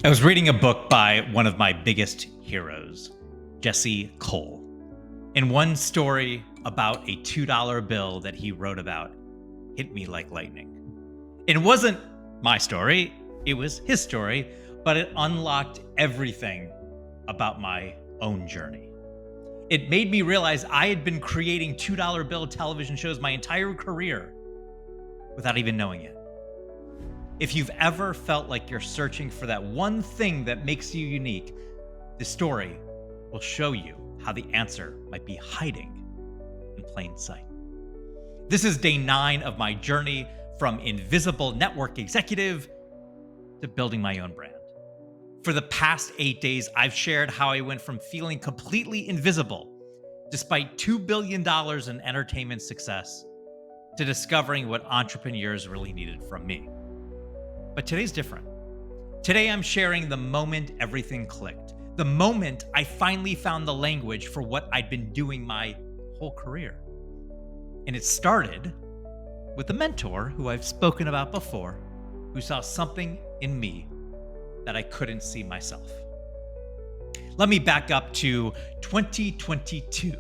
I was reading a book by one of my biggest heroes, Jesse Cole. And one story about a $2 bill that he wrote about hit me like lightning. It wasn't my story, it was his story, but it unlocked everything about my own journey. It made me realize I had been creating $2 bill television shows my entire career without even knowing it. If you've ever felt like you're searching for that one thing that makes you unique, this story will show you how the answer might be hiding in plain sight. This is day 9 of my journey from invisible network executive to building my own brand. For the past 8 days, I've shared how I went from feeling completely invisible, despite $2 billion in entertainment success, to discovering what entrepreneurs really needed from me. But today's different. Today, I'm sharing the moment everything clicked, the moment I finally found the language for what I'd been doing my whole career. And it started with a mentor who I've spoken about before, who saw something in me that I couldn't see myself. Let me back up to 2022.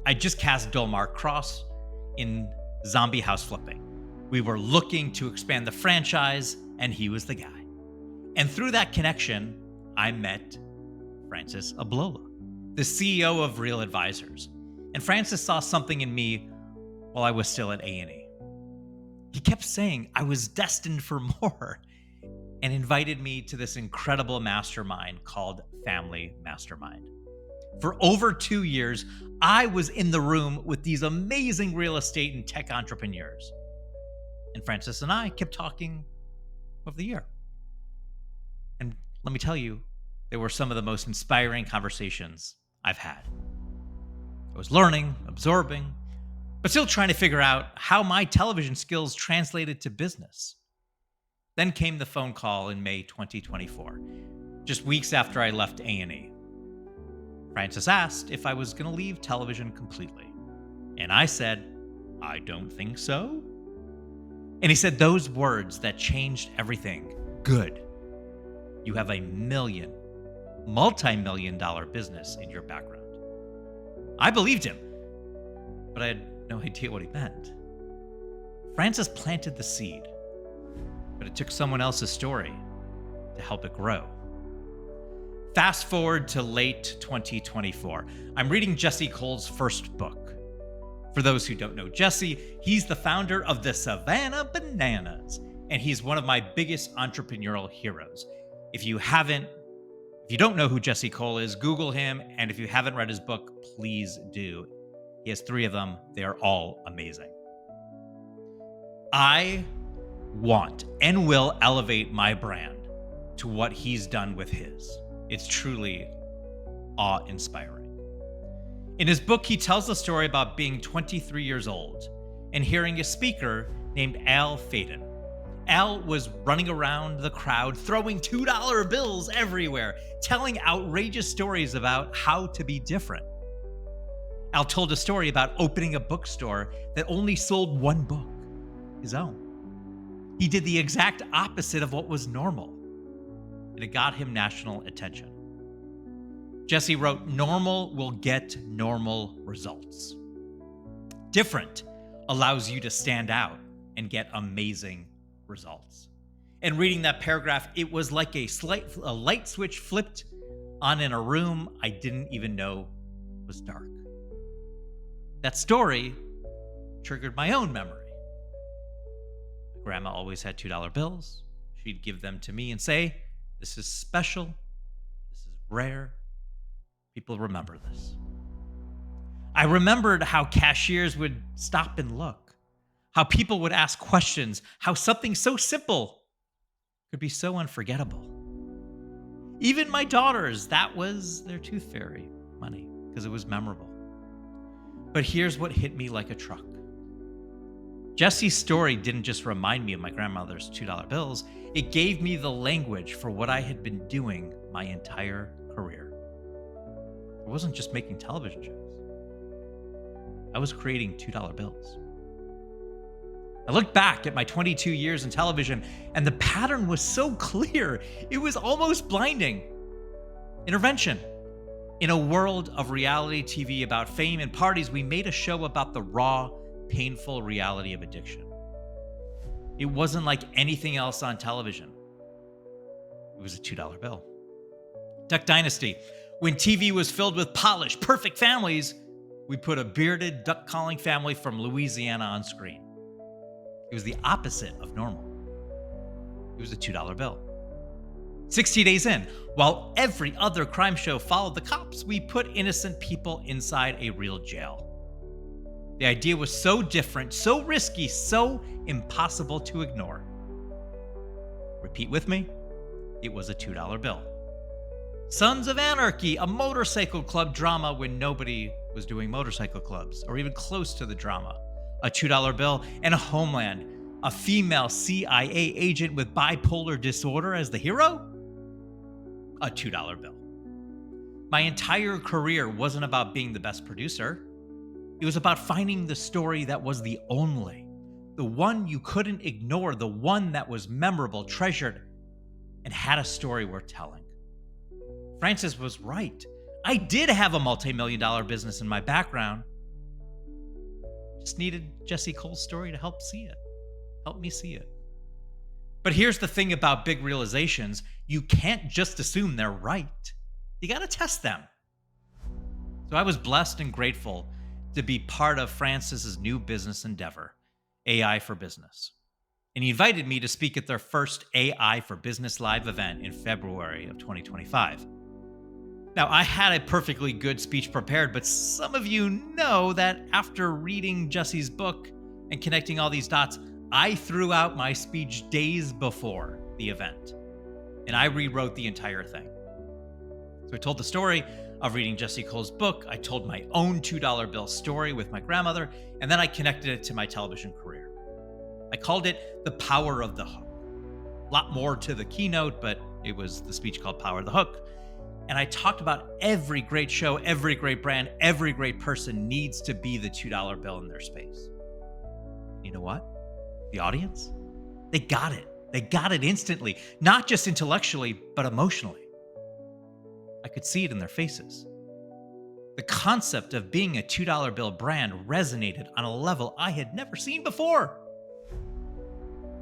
I just cast Dolmar Cross in Zombie House Flipping. We were looking to expand the franchise, and he was the guy. And through that connection, I met Francis Ablola, the CEO of Real Advisors. And Francis saw something in me while I was still at A&E. He kept saying I was destined for more and invited me to this incredible mastermind called Family Mastermind. For over 2 years, I was in the room with these amazing real estate and tech entrepreneurs. And Francis and I kept talking of the year. And let me tell you, they were some of the most inspiring conversations I've had. I was learning, absorbing, but still trying to figure out how my television skills translated to business. Then came the phone call in May 2024, just weeks after I left A&E. Francis asked if I was going to leave television completely. And I said, I don't think so. And he said those words that changed everything. Good. You have a multi-million-dollar business in your background. I believed him, but I had no idea what he meant. Francis planted the seed, but it took someone else's story to help it grow. Fast forward to late 2024. I'm reading Jesse Cole's first book. For those who don't know Jesse, he's the founder of the Savannah Bananas, and he's one of my biggest entrepreneurial heroes. If you don't know who Jesse Cole is, Google him, and if you haven't read his book, please do. He has 3 of them. They are all amazing. I want and will elevate my brand to what he's done with his. It's truly awe-inspiring. In his book, he tells the story about being 23 years old and hearing a speaker named Al Faden. Al was running around the crowd, throwing $2 bills everywhere, telling outrageous stories about how to be different. Al told a story about opening a bookstore that only sold one book, his own. He did the exact opposite of what was normal, and it got him national attention. Jesse wrote, "Normal will get normal results. Different allows you to stand out and get amazing results." And reading that paragraph, it was like a light switch flipped on in a room I didn't even know was dark. That story triggered my own memory. My grandma always had $2 bills. She'd give them to me and say, "This is special. This is rare. People remember this." I remembered how cashiers would stop and look, how people would ask questions, how something so simple could be so unforgettable. Even my daughters, that was their tooth fairy money because it was memorable. But here's what hit me like a truck. Jesse's story didn't just remind me of my grandmother's $2 bills, it gave me the language for what I had been doing my entire career. I wasn't just making television shows. I was creating $2 bills. I looked back at my 22 years in television, and the pattern was so clear, it was almost blinding. Intervention. In a world of reality TV about fame and parties, we made a show about the raw, painful reality of addiction. It wasn't like anything else on television. It was a $2 bill. Duck Dynasty. When TV was filled with polished, perfect families, we put a bearded, duck-calling family from Louisiana on screen. It was the opposite of normal. It was a $2 bill. 60 Days In. While every other crime show followed the cops, we put innocent people inside a real jail. The idea was so different, so risky, so impossible to ignore. Repeat with me. It was a $2 bill. Sons of Anarchy, a motorcycle club drama when nobody was doing motorcycle clubs or even close to the drama. A $2 bill. And Homeland, a female CIA agent with bipolar disorder as the hero. A $2 bill. My entire career wasn't about being the best producer. It was about finding the story that was the only, the one you couldn't ignore, the one that was memorable, treasured, and had a story worth telling. Francis was right. I did have a multi-million-dollar business in my background. Just needed Jesse Cole's story to help me see it. But here's the thing about big realizations. You can't just assume they're right. You got to test them. So I was blessed and grateful to be part of Francis's new business endeavor, AI for Business. And he invited me to speak at their first AI for Business live event in February of 2025. Now, I had a perfectly good speech prepared, but some of you know that after reading Jesse's book and connecting all these dots, I threw out my speech days before the event, and I rewrote the entire thing. So I told the story of reading Jesse Cole's book. I told my own $2 bill story with my grandmother, and then I connected it to my television career. I called it The Power of the Hook. A lot more to the keynote, but it was the speech called Power of the Hook. And I talked about every great show, every great brand, every great person needs to be the $2 bill in their space. You know what? The audience, they got it. They got it instantly, not just intellectually, but emotionally. I could see it in their faces. The concept of being a $2 bill brand resonated on a level I had never seen before.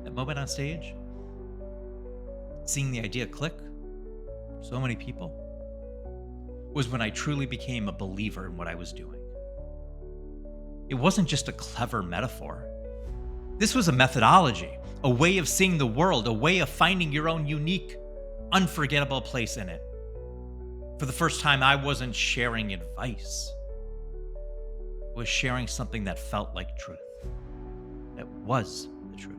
That moment on stage, seeing the idea click for so many people, was when I truly became a believer in what I was doing. It wasn't just a clever metaphor. This was a methodology, a way of seeing the world, a way of finding your own unique, unforgettable place in it. For the first time, I wasn't sharing advice. I was sharing something that felt like truth. That was the truth.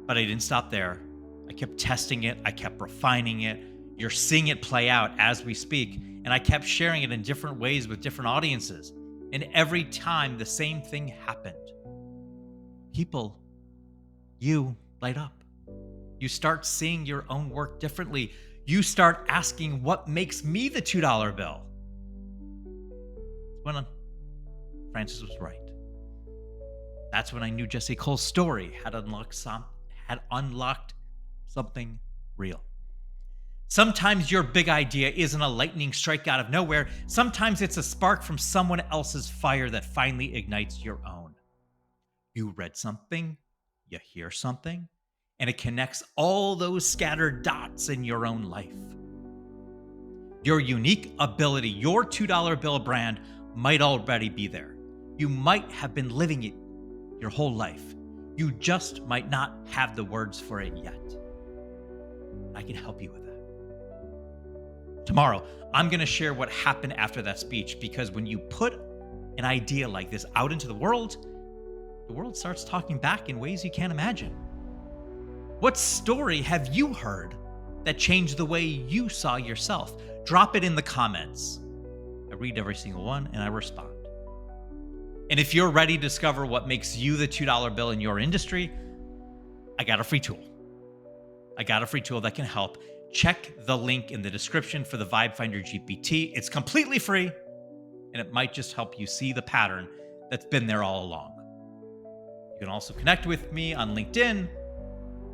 But I didn't stop there. I kept testing it. I kept refining it. You're seeing it play out as we speak. And I kept sharing it in different ways with different audiences. And every time the same thing happened. People, you light up. You start seeing your own work differently. You start asking, what makes me the $2 bill? When Francis was right. That's when I knew Jesse Cole's story had unlocked something real. Sometimes your big idea isn't a lightning strike out of nowhere. Sometimes it's a spark from someone else's fire that finally ignites your own. You read something, you hear something, and it connects all those scattered dots in your own life. Your unique ability, your $2 bill brand might already be there. You might have been living it your whole life. You just might not have the words for it yet. I can help you with that. Tomorrow, I'm going to share what happened after that speech, because when you put an idea like this out into the world starts talking back in ways you can't imagine. What story have you heard that changed the way you saw yourself? Drop it in the comments. I read every single one and I respond. And if you're ready to discover what makes you the $2 bill in your industry, I got a free tool. I got a free tool that can help. Check the link in the description for the Vibe Finder GPT. It's completely free, and it might just help you see the pattern that's been there all along. You can also connect with me on LinkedIn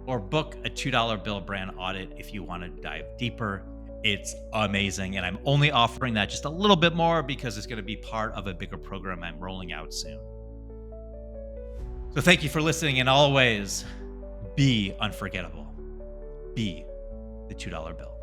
or book a $2 bill brand audit if you want to dive deeper. It's amazing. And I'm only offering that just a little bit more because it's going to be part of a bigger program I'm rolling out soon. So thank you for listening, and always be unforgettable. Be the $2 bill.